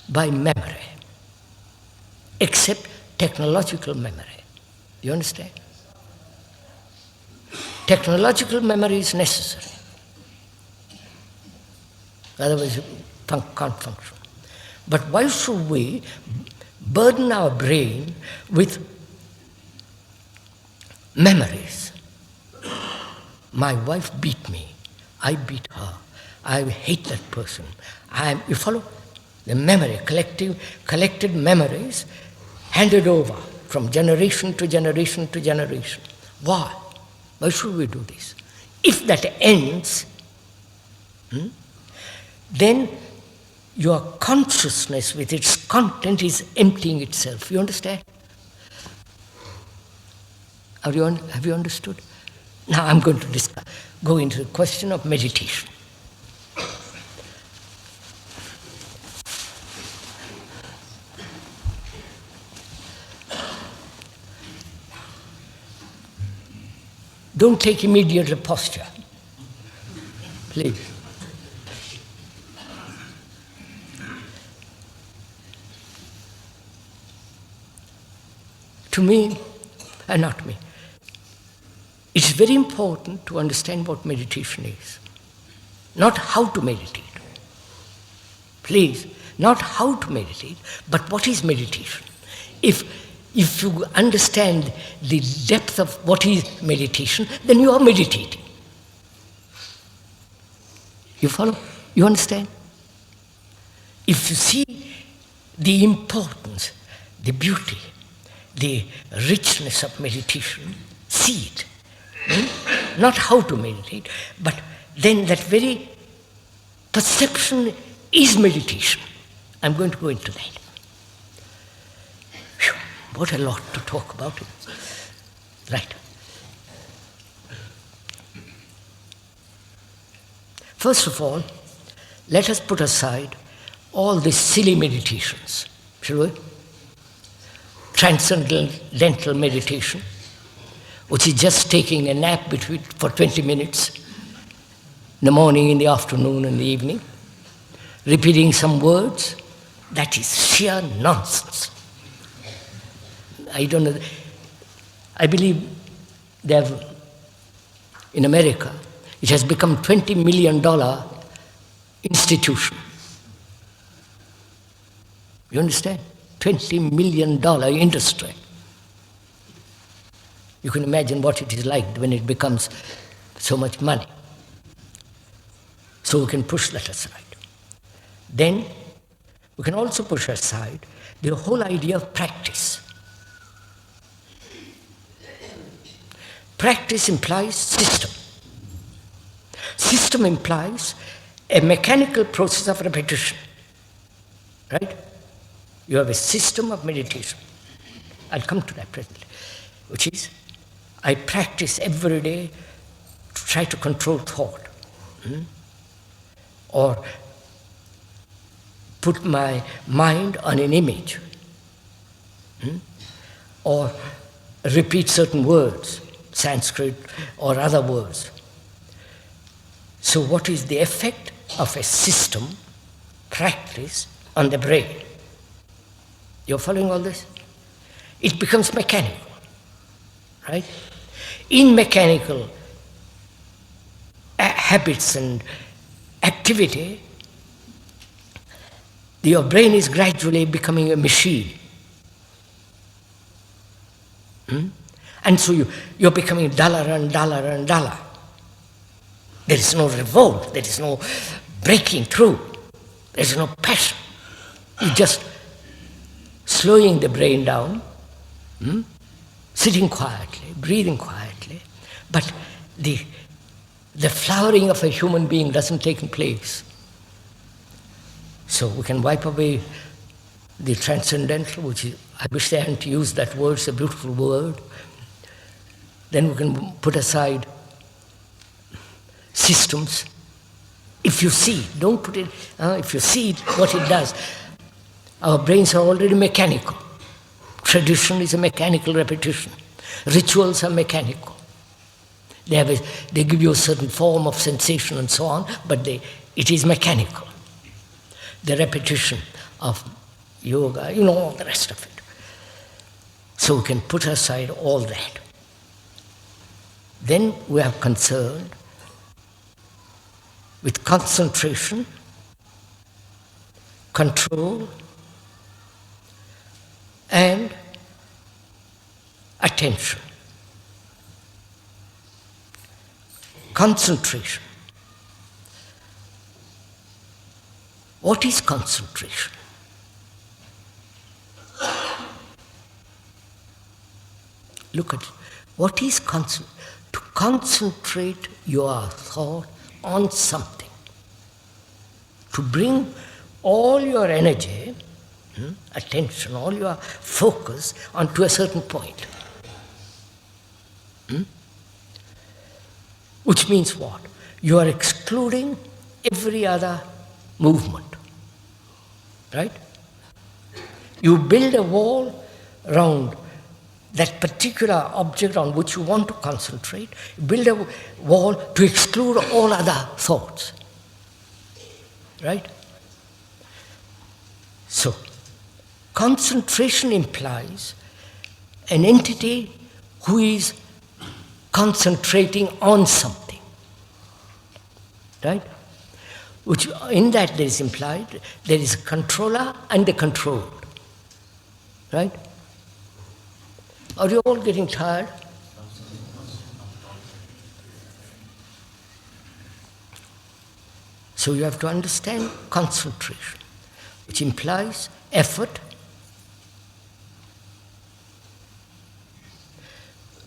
by memory, except technological memory. You understand? Technological memory is necessary. Otherwise, it can't function. But why should we burden our brain with memories? My wife beat me. I beat her. I hate that person. You follow? The memory, collected memories handed over from generation to generation to generation. Why? Why should we do this? If that ends, then your consciousness with its content is emptying itself. You understand? Have you understood? Now I'm going to go into the question of meditation. Don't take immediate posture, please. To me, and not me, it's very important to understand what meditation is. Not how to meditate. Please, not how to meditate, but what is meditation. If you understand the depth of what is meditation, then you are meditating. You follow? You understand? If you see the importance, the beauty, the richness of meditation, see it. Not how to meditate, but then that very perception is meditation. I'm going to go into that. What a lot to talk about. Right. First of all, let us put aside all these silly meditations, shall we? Transcendental meditation, which is just taking a nap for 20 minutes, in the morning, in the afternoon, in the evening, repeating some words. That is sheer nonsense. I don't know. I believe they have, in America, it has become $20 million institution. You understand? $20 million industry. You can imagine what it is like when it becomes so much money. So we can push that aside. Then we can also push aside the whole idea of practice. Practice implies system. System implies a mechanical process of repetition. Right? You have a system of meditation. I'll come to that presently. Which is, I practice every day to try to control thought. Or put my mind on an image. Or repeat certain words, Sanskrit or other words. So what is the effect of a system, practice, on the brain? You're following all this? It becomes mechanical, right? In mechanical habits and activity, your brain is gradually becoming a machine. And so you're becoming duller and duller and duller. There is no revolt, there is no breaking through, there is no passion. You're just slowing the brain down, sitting quietly, breathing quietly, but the flowering of a human being doesn't take place. So we can wipe away the transcendental, which is, I wish they hadn't used that word, it's a beautiful word. Then we can put aside systems. If you see, don't put it, if you see it, what it does, our brains are already mechanical. Tradition is a mechanical repetition. Rituals are mechanical. They give you a certain form of sensation and so on, but it is mechanical. The repetition of yoga, all the rest of it. So we can put aside all that. Then we are concerned with concentration, control, and attention. Concentration. What is concentration? Look at it. What is concentration? To concentrate your thought on something. To bring all your energy, attention, all your focus onto a certain point. Which means what? You are excluding every other movement. Right? You build a wall around that particular object on which you want to concentrate. You build a wall to exclude all other thoughts. Right? So, concentration implies an entity who is concentrating on something. Right? Which in that there is implied, there is a controller and a controlled. Right? Are you all getting tired? So you have to understand concentration, which implies effort,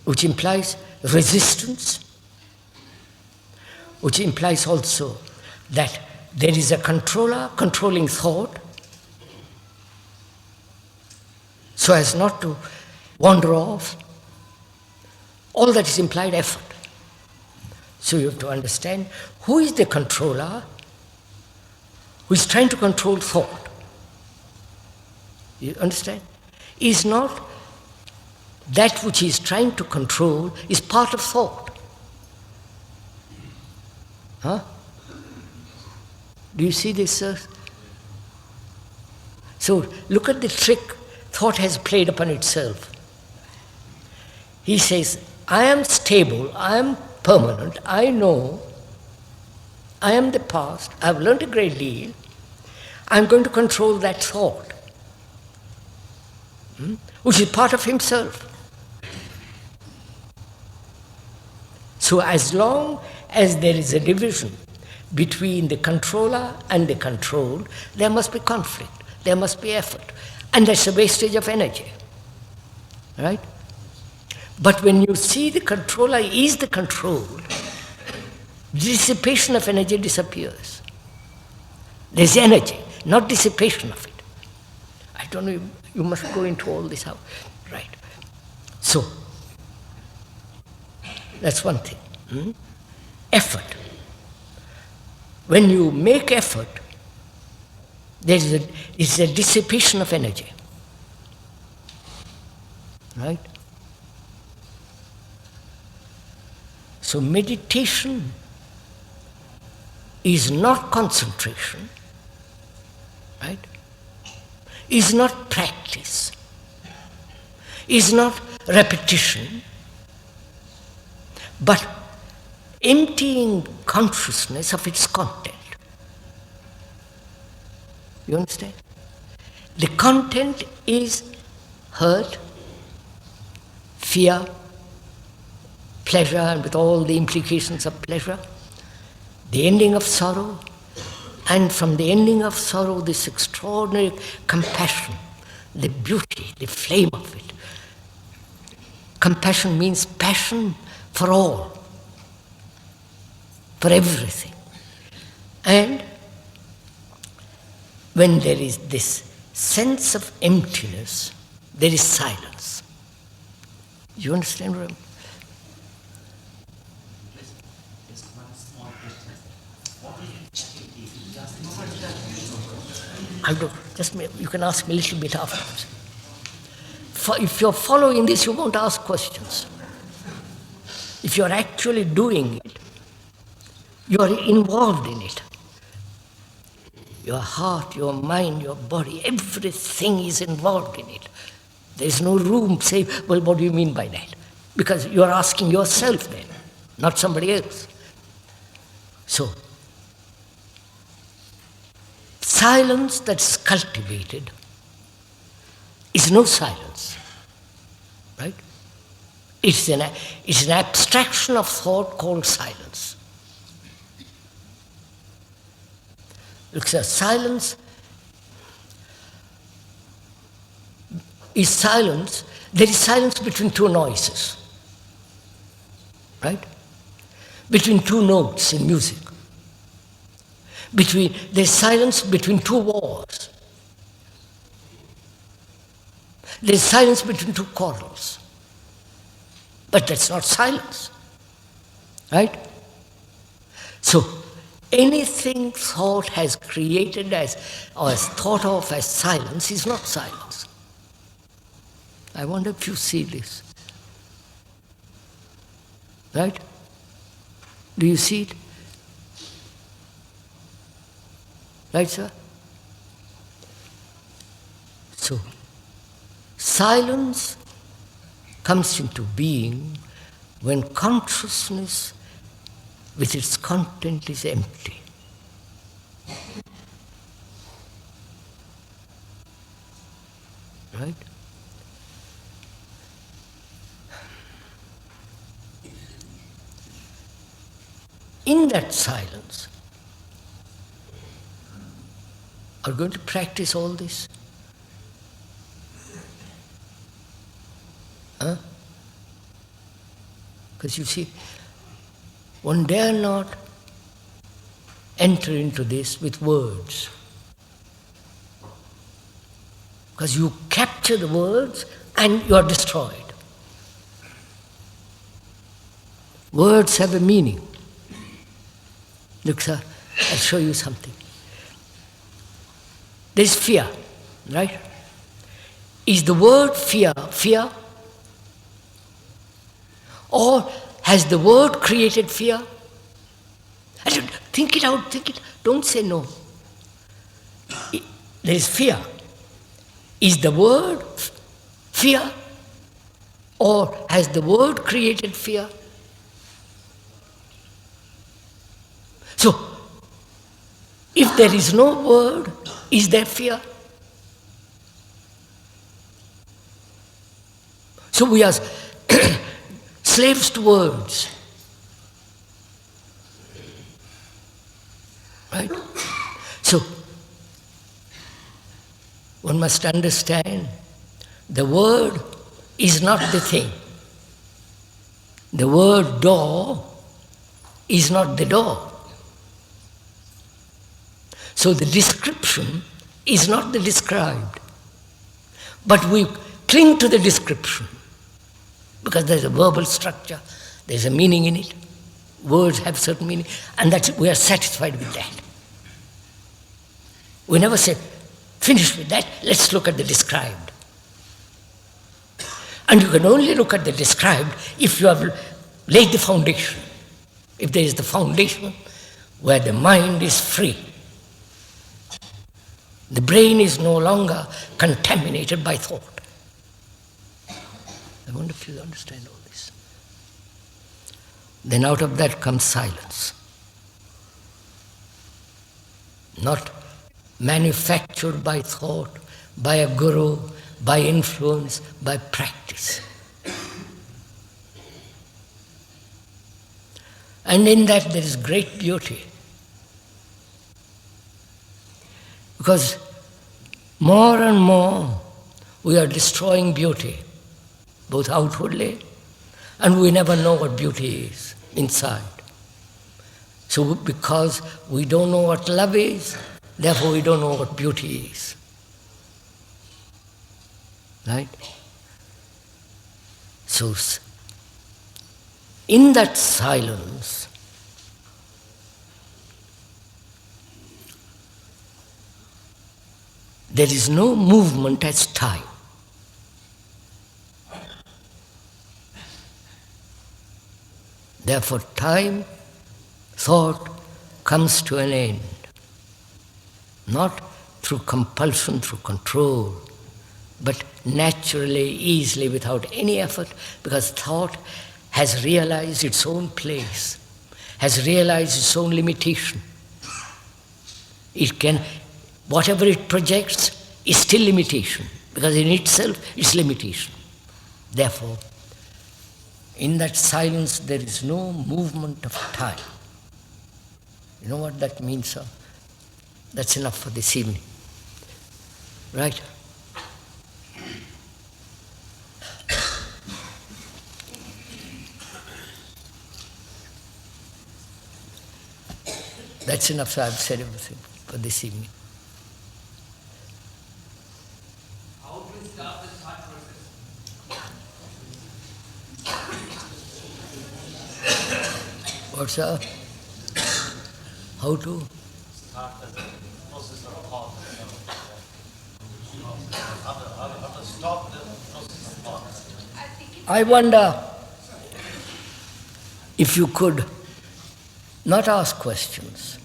which implies resistance, which implies also that there is a controller controlling thought. so as not to wander off. All that is implied effort. So you have to understand who is the controller, who is trying to control thought. You understand? Is not that which he is trying to control is part of thought. Huh? Do you see this, sir? So look at the trick thought has played upon itself. He says, I am stable, I am permanent, I know, I am the past, I have learnt a great deal, I am going to control that thought, which is part of himself. So as long as there is a division between the controller and the controlled, there must be conflict, there must be effort, and that's a wastage of energy, right? But when you see the controller is the controlled, dissipation of energy disappears. There's energy, not dissipation of it. I don't know, you must go into all this out. Right. So, that's one thing. Effort. When you make effort, it's a dissipation of energy. Right? So meditation is not concentration, right? Is not practice, is not repetition, but emptying consciousness of its content. You understand? The content is hurt, fear, pleasure, and with all the implications of pleasure, the ending of sorrow, and from the ending of sorrow, this extraordinary compassion, the beauty, the flame of it. Compassion means passion for all, for everything. And when there is this sense of emptiness, there is silence. You understand what I mean? You can ask me a little bit afterwards. If you're following this, you won't ask questions. If you're actually doing it, you're involved in it. Your heart, your mind, your body, everything is involved in it. There's no room to say, well, what do you mean by that? Because you're asking yourself then, not somebody else. So, silence that's cultivated is no silence, right? It's an abstraction of thought called silence. Look, sir, silence is silence. There is silence between two noises, right? Between two notes in music. There's silence between two wars. There's silence between two quarrels. But that's not silence, right? So, anything thought has created or is thought of as silence is not silence. I wonder if you see this. Right? Do you see it? Right, sir? So, silence comes into being when consciousness with its content is empty. Right? In that silence, are you going to practice all this? Huh? Because you see, one dare not enter into this with words. Because you capture the words and you are destroyed. Words have a meaning. Look, sir, I'll show you something. There is fear, right? Is the word fear, fear? Or has the word created fear? I said, think it out, think it. Don't say no. There is fear. Is the word fear? Or has the word created fear? So, if there is no word, is there fear? So we are slaves to words. Right? So, one must understand the word is not the thing. The word door is not the door. So the description is not the described. But we cling to the description because there's a verbal structure, there's a meaning in it. Words have certain meaning, and that we are satisfied with that. We never say, finish with that, let's look at the described. And you can only look at the described if you have laid the foundation. If there is the foundation where the mind is free. The brain is no longer contaminated by thought. I wonder if you understand all this. Then out of that comes silence. Not manufactured by thought, by a guru, by influence, by practice. And in that there is great beauty. Because more and more we are destroying beauty, both outwardly, and we never know what beauty is inside. So because we don't know what love is, therefore we don't know what beauty is. Right? So in that silence, there is no movement as time. Therefore, time, thought comes to an end. Not through compulsion, through control, but naturally, easily, without any effort, because thought has realized its own place, has realized its own limitation. It can, whatever it projects is still limitation, because in itself it's limitation. Therefore, in that silence there is no movement of time. You know what that means, sir? That's enough for this evening. Right? That's enough, sir. I've said everything for this evening. How do we start the thought process? What's sir? How to? Start the process of thought. How to stop the process of thought. I wonder if you could not ask questions,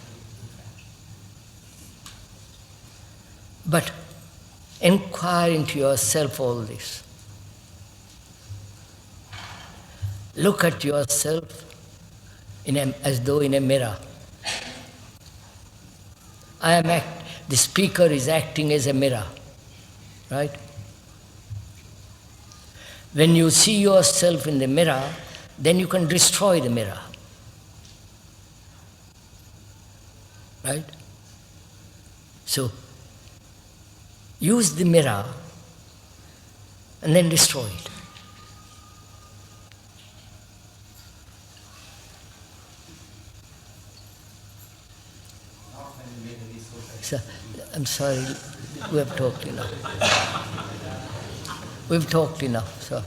but inquire into yourself all this. Look at yourself as though in a mirror. The speaker is acting as a mirror, right? When you see yourself in the mirror, then you can destroy the mirror. Right? So, use the mirror and then destroy it. Sir, I'm sorry. We have talked enough. We've talked enough, so.